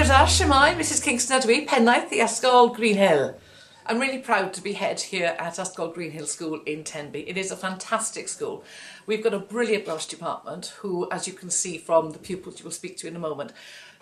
Bore Shwmae, Mrs Kingston ydw I, pennaeth the Ysgol Greenhill. I'm really proud to be head here at Ysgol Greenhill School in Tenby. It is a fantastic school. We've got a brilliant Welsh department who, as you can see from the pupils you will speak to in a moment,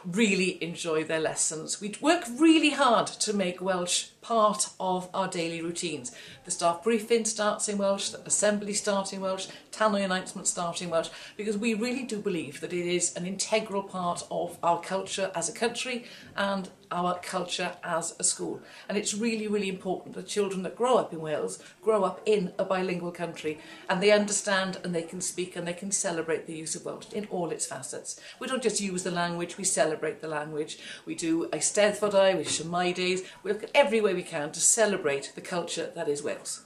really enjoy their lessons. We work really hard to make Welsh part of our daily routines. The staff briefing starts in Welsh, the assembly starts in Welsh, tannoy announcements start in Welsh, because we really do believe that it is an integral part of our culture as a country and our culture as a school. And it's really, really important that children that grow up in Wales grow up in a bilingual country and they understand and they can speak and they can celebrate the use of Welsh in all its facets. We don't just use the language, we celebrate the language. We do Eisteddfodau, with Shwmae days. We look at every way we can to celebrate the culture that is Wales.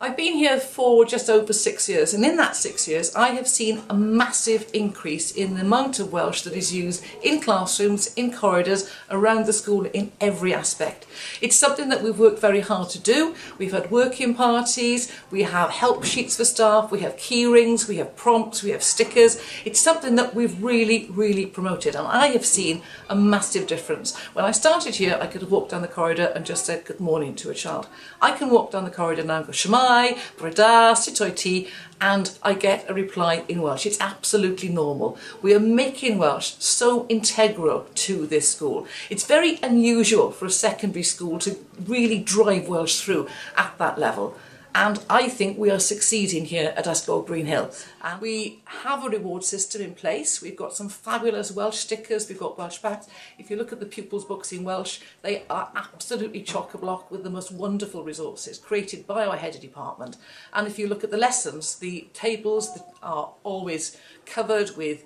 I've been here for just over 6 years, and in that 6 years I have seen a massive increase in the amount of Welsh that is used in classrooms, in corridors, around the school in every aspect. It's something that we've worked very hard to do. We've had working parties, we have help sheets for staff, we have key rings, we have prompts, we have stickers. It's something that we've really promoted, and I have seen a massive difference. When I started here I could have walked down the corridor and just said good morning to a child. I can walk down the corridor now and go Shwmae, Breda, sut o'i ti, and I get a reply in Welsh. It's absolutely normal. We are making Welsh so integral to this school. It's very unusual for a secondary school to really drive Welsh through at that level. And I think we are succeeding here at Ysgol Greenhill. And we have a reward system in place. We've got some fabulous Welsh stickers, we've got Welsh packs. If you look at the pupils' books in Welsh, they are absolutely chock-a-block with the most wonderful resources created by our head of department. And if you look at the lessons, the tables are always covered with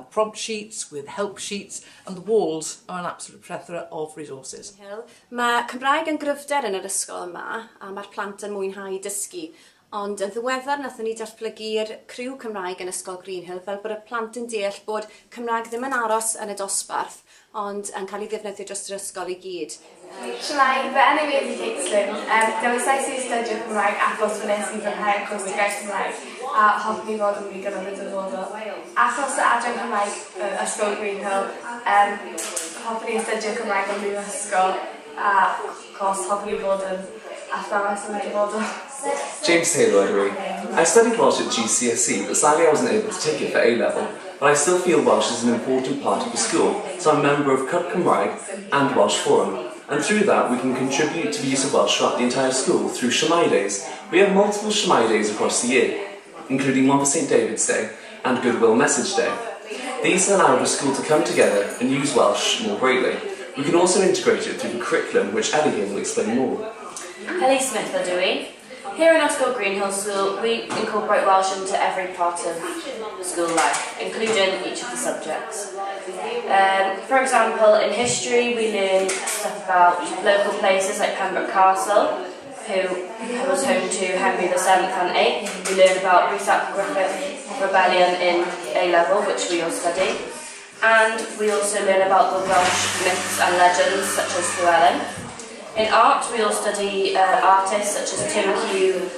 prompt sheets, with help sheets, and the walls are an absolute plethora of resources. Mae Cymraeg yn gryfder yn yr ysgol yma, a mae'r plant yn mwynhau dysgu. Ond yn ddiweddar nathon ni datblygu'r criw Cymraeg yn ysgol Greenhill fel bod y plant yn deall bod Cymraeg ddim yn aros yn y dosbarth, ond yn cael ei ddefnyddio dros yr ysgol I gyd. Shwmae, fy enw I ydy Caitlin. Dewysais I studio Cymraeg achos fy nes I fwynhau cwrs dysgu Cymraeg a hoffwn I fod yn ddigon yn y dyfodol. Achos y adran Cymraeg ysgol Greenhill, hoffwn I studio Cymraeg yn brifysgol a achos hoffwn I fod yn athrawes yn y dyfodol. James Taylor ydw I. I studied Welsh at GCSE, but sadly I wasn't able to take it for A-level. But I still feel Welsh is an important part of the school, so I'm a member of Cwp Cymraeg and Welsh Forum. And through that we can contribute to the use of Welsh throughout the entire school through Shwmae days. We have multiple Shwmae days across the year, including one for St David's Day and Goodwill Message Day. These allow the school to come together and use Welsh more greatly. We can also integrate it through the curriculum, which Ellie here will explain more. Ellie Smith ydw I. Here in Ysgol Greenhill School, we incorporate Welsh into every part of school life, including each of the subjects. For example, in history we learn stuff about local places like Penfro Castle, who was home to Henry VII and VIII. We learn about Rhys-ap Griffith Rebellion in A-level, which we all study. And we also learn about the Welsh myths and legends such as Llewellyn. In art, we all study artists such as Tim Hugh,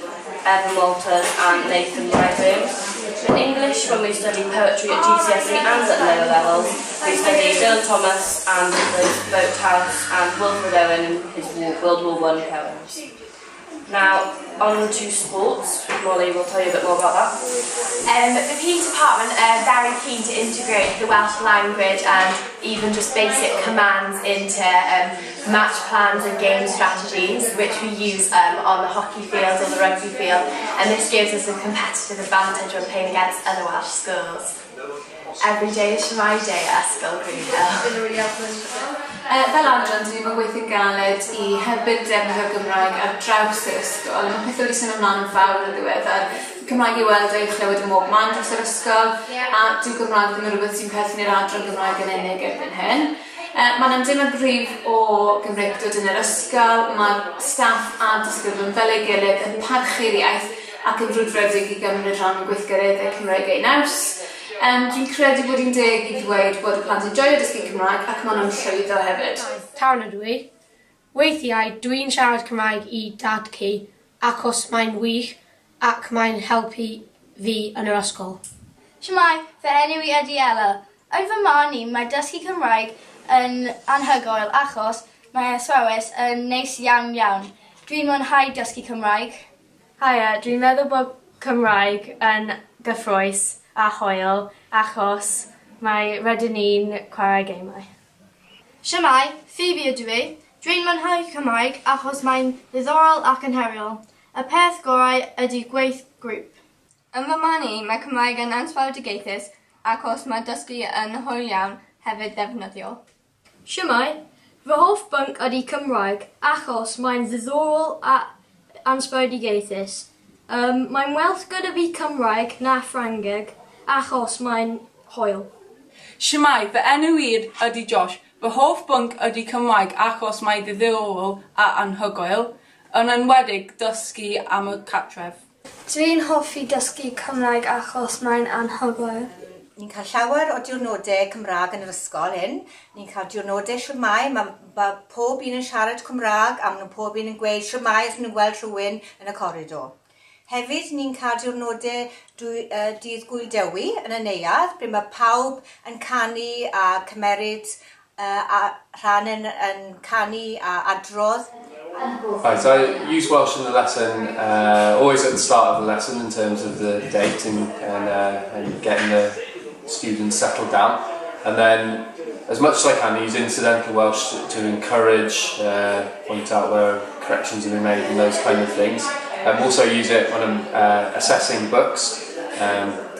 Evan Walters and Nathan Rydberg. In English, when we study poetry at GCSE and at lower levels, we study Dylan Thomas and the Boathouse and Wilfred Owen and his World War I poems. Now, on to sports. Molly will tell you a bit more about that. The PE department are very keen to integrate the Welsh language and even just basic commands into match plans and game strategies, which we use on the hockey field or the rugby field, and this gives us a competitive advantage when playing against other Welsh schools. Every day is Shwmae Day at Ysgol Greenhill. Fel adran, dyn ni'n gweithio'n galed I helpu'r defnyddio Gymraeg ar draws yr ysgol. Mae pethau wedi sôn ymlaen yn fawr yn ddiweddar. Cymraeg I weld o'i chlywed yn mob man dros yr ysgol, a dyw Gymraeg ddim yn rhywbeth sy'n perthyn i'r adran Gymraeg yn unig erbyn hyn. Mae'n ymdeimlad gryf o Gymraeg dod yn yr ysgol, mae'r staff a disgyblion fel ei gilydd yn parchu'r iaith ac yn frwdfrydig I gymryd rhan yn gweithgareddau Cymraeg ei naws. Dwi'n credu bod hi'n deg I ddweud bod y plant yn joio dysgu Cymraeg ac maen nhw'n llwyddo hefyd. Tawn ydw I. Weithiau dwi'n siarad Cymraeg I dad ci achos mae'n wych ac mae'n helpu fi yn yr ysgol. Shwmae, fy enw I ydy Ella. Yn fy marn i, mae dysgu Cymraeg yn anhygoel achos mae athrawes yn neis iawn iawn. Dwi'n mwynhau dysgu Cymraeg. Haia, dwi'n meddwl bod Cymraeg yn gyffrous a hwyl achos mae rydyn ni'n chwarae geimau. Shwmae, Phoebe ydw i. Dwi'n mwynhau Cymraeg achos mae'n ddiddorol ac yn heriol. Y peth gorau ydy gweith grŵp. Yn fy marn i, mae Cymraeg yn ansawddigaethus achos mae dysgu yn hwyl iawn hefyd ddefnyddiol. Shwmae, fy hoff bwnc ydy Cymraeg achos mae'n ddiddorol a ansawddigaethus. Mae'n well gyda fi Cymraeg na Ffrangeg achos mae'n hwyl. Shwmae, fy enw wir ydy Josh. Fy hoff bwnc ydy Cymraeg achos mae ddiddorol a anhygoel, yn enwedig dysgu am y cartref. Dwi'n hoffi dysgu Cymraeg achos mae'n anhygoel. Ni'n cael llawer o diwrnodau Cymraeg yn yr ysgol hyn. Ni'n cael diwrnodau Shwmae, mae pob un yn siarad Cymraeg a maen pob un yn gweud Shwmae os nhw'n gweld rhywun yn y coridor. Hefyd, ni'n cael diwrnodau dydd Gwyl Dewi yn y neuadd, ble mae pawb yn canu a cymeryd a rhan yn canu a adrodd. Right, so I use Welsh in the lesson, always at the start of the lesson in terms of the date and getting the students settled down. And then, as much as I can, use incidental Welsh to encourage, point out where corrections have been made and those kind of things. Also use it when I'm assessing books.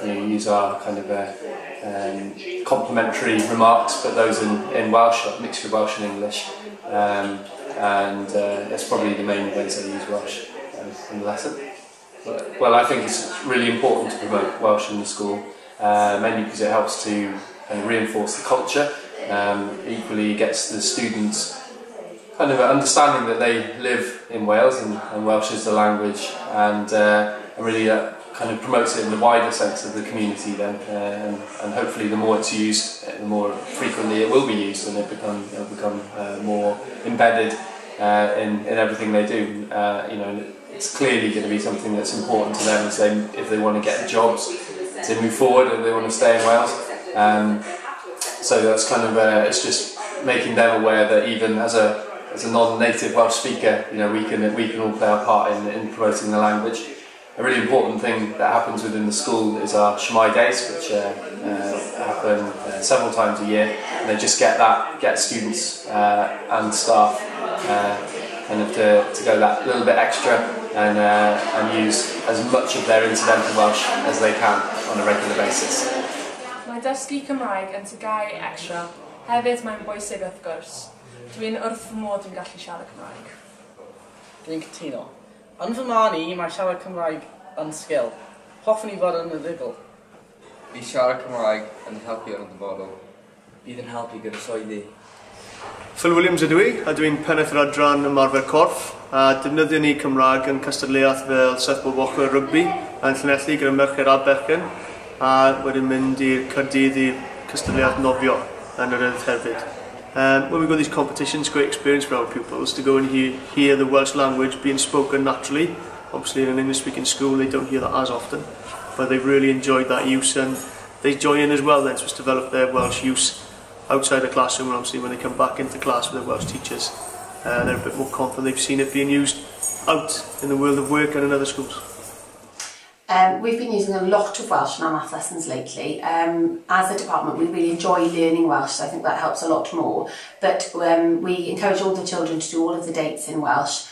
Use our kind of complimentary remarks, but those in Welsh, a mixture of Welsh and English. And that's probably the main ways I use Welsh in the lesson. Well, I think it's really important to promote Welsh in the school, mainly because it helps to reinforce the culture. Equally, it gets the students kind of understanding that they live in Wales and Welsh is the language, and really kind of promotes it in the wider sense of the community then, and hopefully the more it's used, the more frequently it will be used, and it'll become more embedded in everything they do. It's clearly going to be something that's important to them if they want to get jobs, to move forward, and they want to stay in Wales. So that's kind of it's just making them aware that even as a non-native Welsh speaker, we can all play our part in promoting the language. A really important thing that happens within the school is our Shwmae days, which happen several times a year, and they just get students and staff kind of to go that little bit extra and use as much of their incidental Welsh as they can on a regular basis. Mae dysgu Cymraeg yn tygau extra, hefyd mae'n bwysig wrth gwrs. Dwi'n wrth fy modd yn gallu siarad Cymraeg. Dwi'n cytuno. Yn fy marn i, mae siarad Cymraeg yn sgil. Hoffwn i fod yn ddifol. Bydd siarad Cymraeg yn helpu yn y dyfodol. Bydd yn helpu gyda swyddi. Phil Williams ydw i, a dwi'n pennaeth yr adran ymarfer corff, a defnyddio ni Cymraeg yn cystadleuaeth fel Seth Boboch rygbi, a'n llanelli gyda merched a bechgyn, a wedyn mynd i'r Caerdydd i'r cystadleuaeth nofio yn yr Iaith hefyd. When we go to these competitions, great experience for our pupils to go and hear the Welsh language being spoken naturally. Obviously in an English-speaking school they don't hear that as often, but they've really enjoyed that use, and they join in as well then to develop their Welsh use outside the classroom, and obviously when they come back into class with their Welsh teachers, they're a bit more confident. They've seen it being used out in the world of work and in other schools. We've been using a lot of Welsh in our math lessons lately. As a department, we really enjoy learning Welsh, so I think that helps a lot more. But we encourage all the children to do all of the dates in Welsh.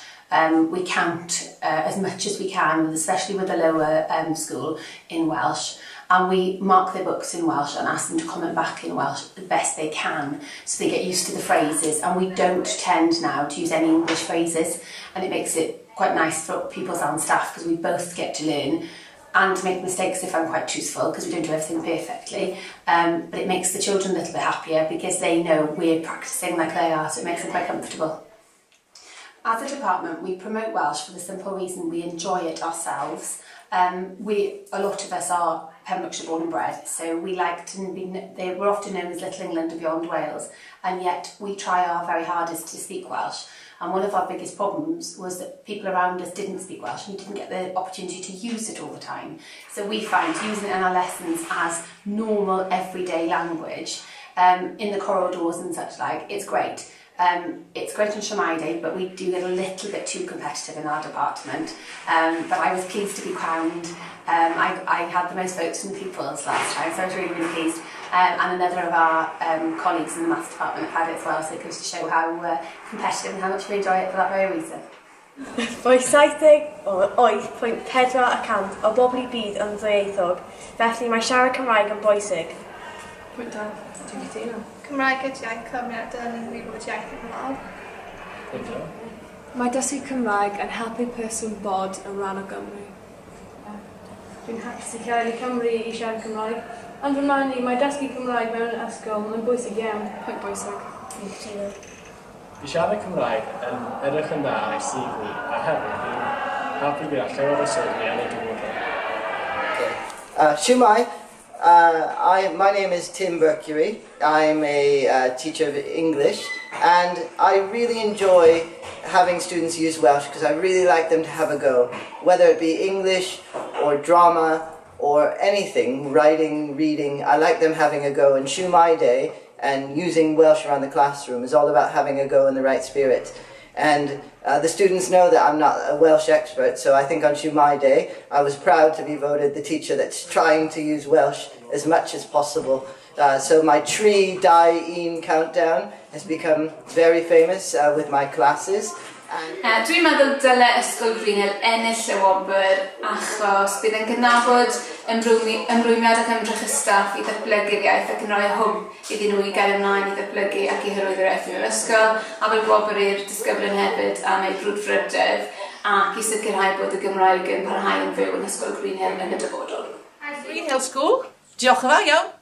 We count as much as we can, especially with the lower school, in Welsh. And we mark their books in Welsh and ask them to comment back in Welsh the best they can, so they get used to the phrases. And we don't tend now to use any English phrases, and it makes it quite nice for pupils and staff, because we both get to learn and make mistakes if I'm quite truthful, because we don't do everything perfectly. But it makes the children a little bit happier because they know we're practising like they are, so it makes them quite comfortable. As a department, we promote Welsh for the simple reason we enjoy it ourselves. A lot of us are Pembrokeshire born and bred, so we like to we're often known as Little England of Beyond Wales, and yet we try our very hardest to speak Welsh. And one of our biggest problems was that people around us didn't speak Welsh and we didn't get the opportunity to use it all the time. So we find using it in our lessons as normal everyday language in the corridors and such like, it's great. It's great on Shwmae Day, but we do get a little bit too competitive in our department. But I was pleased to be crowned. I had the most votes from the pupils last time, so I was really, really pleased. And another of our colleagues in the maths department have had it as well, so it goes to show how competitive and how much we enjoy it for that very reason. Mae 78.4% o bobl I byd yn ddwyieithog, felly mae siarad Cymraeg yn bwysig. Pwynt da, dwi'n cytuno. Cymraeg ydy iaith Cymru yn gwybod iaith y Gymraeg. Penfro. Mae dysgu Cymraeg yn helpu person bod yn rhan o Gymru. Dwi'n hapus i cael ei Cymru I siarad Cymraeg, ond fy man I mae dysgu Cymraeg mewn ysgol yn bwysig iawn. Pwynt bwysig. Dwi'n cytuno. I siarad Cymraeg yn edrych yn dda ar CV a hefyd fi'n helpu gyda llawer o sylwi yn y dyfodol. Shwmae, my name is Tim Mercury. I'm a teacher of English and I really enjoy having students use Welsh because I really like them to have a go. Whether it be English or drama or anything, writing, reading, I like them having a go. And Shwmae Day and using Welsh around the classroom is all about having a go in the right spirit. And the students know that I'm not a Welsh expert, so I think on Shwmae Day I was proud to be voted the teacher that's trying to use Welsh as much as possible. So my 3, 2, 1 countdown has become very famous with my classes. Dwi'n meddwl dyle Ysgol Greenhill ennill y Gwobr achos bydd yn gynabod ymrwymiad ac ymdrech y staff I ddatblygu'r iaith ac yn rhoi hwb iddyn nhw I gael ymlaen I ddatblygu ac I hyrwyddo'r effaith yr ysgol a fel Gwobr i'r disgyblion hefyd am ei brwdfrydredd ac I sicrhau bod y Gymraeg yn parhau yn fyw yn Ysgol Greenhill yn y dyfodol. Greenhill School, diolch yn fawr iawn.